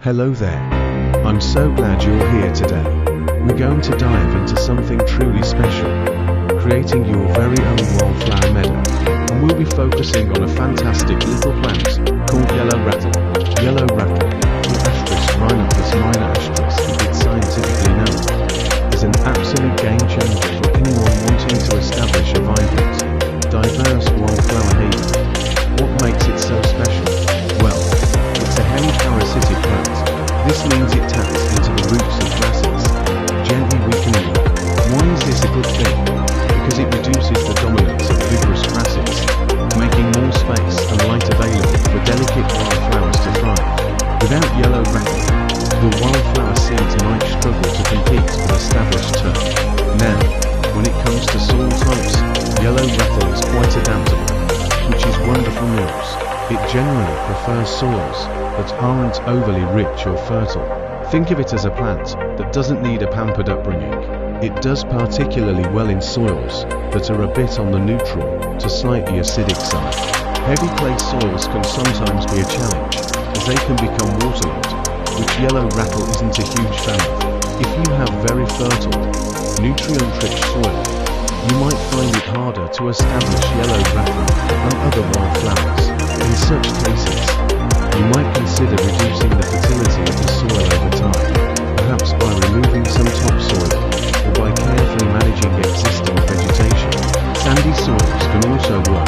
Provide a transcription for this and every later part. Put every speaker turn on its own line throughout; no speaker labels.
Hello there. I'm so glad you're here today. We're going to dive into something truly special, creating your very own wildflower meadow. And we'll be focusing on a fantastic little plant called yellow rattle. Yellow rattle, or asterisk rhinopus minor asterisk as it's scientifically known, is an absolute game changer for anyone wanting to establish a vibrant, diverse wildflower haven. What makes it so special? Well, it's a hemiparasitic plant. This means it taps into the roots of grasses, gently weakening them. Why is this a good thing? Because it reduces the dominance of vigorous grasses, making more space and light available for delicate wildflowers to thrive. Without yellow rattle, the wildflower seeds might struggle to compete with established turf. Now, when it comes to soil types, yellow rattle is quite adaptable, which is wonderful news. It generally prefers soils that aren't overly rich or fertile. Think of it as a plant that doesn't need a pampered upbringing. It does particularly well in soils that are a bit on the neutral to slightly acidic side. Heavy clay soils can sometimes be a challenge, as they can become waterlogged, which yellow rattle isn't a huge fan of. If you have very fertile, nutrient-rich soil, you might find it harder to establish yellow rattle than other wildflowers. In such cases, you might consider reducing the fertility of the soil over time, perhaps by removing some topsoil or by carefully managing existing vegetation. Sandy soils can also work,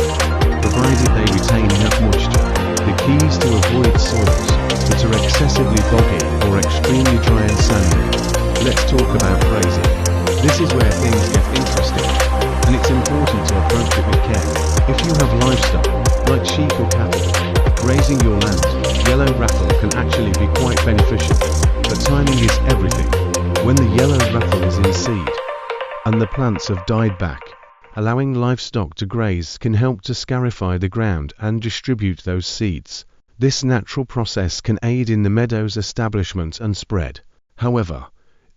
provided they retain enough moisture. The key is to avoid soils that are excessively boggy or extremely dry and sandy. Let's talk about grazing. This is where things get interesting, and it's important to approach it with care. If you have livestock, like sheep or cattle, grazing your land, yellow rattle can actually be quite beneficial. But timing is everything. When the yellow rattle is in seed, and the plants have died back, allowing livestock to graze can help to scarify the ground and distribute those seeds. This natural process can aid in the meadow's establishment and spread. However,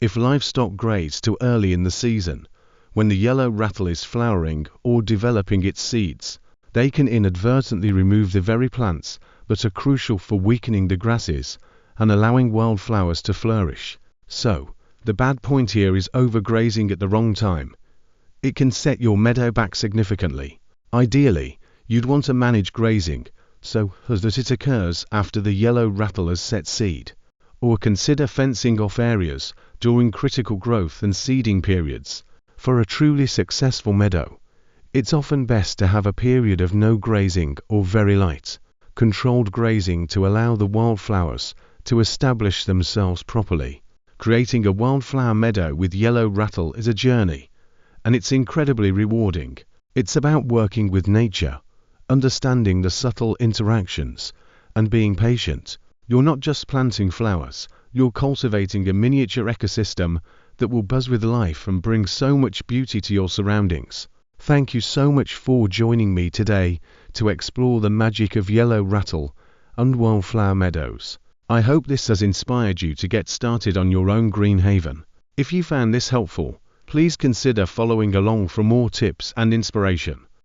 if livestock graze too early in the season, when the yellow rattle is flowering or developing its seeds, they can inadvertently remove the very plants that are crucial for weakening the grasses and allowing wildflowers to flourish. So, the bad point here is overgrazing at the wrong time. It can set your meadow back significantly. Ideally, you'd want to manage grazing so that it occurs after the yellow rattle has set seed, or consider fencing off areas during critical growth and seeding periods. For a truly successful meadow, it's often best to have a period of no grazing or very light, controlled grazing to allow the wildflowers to establish themselves properly. Creating a wildflower meadow with yellow rattle is a journey, and it's incredibly rewarding. It's about working with nature, understanding the subtle interactions, and being patient. You're not just planting flowers, you're cultivating a miniature ecosystem that will buzz with life and bring so much beauty to your surroundings. Thank you so much for joining me today to explore the magic of yellow rattle and wildflower meadows. I hope this has inspired you to get started on your own green haven. If you found this helpful, please consider following along for more tips and inspiration.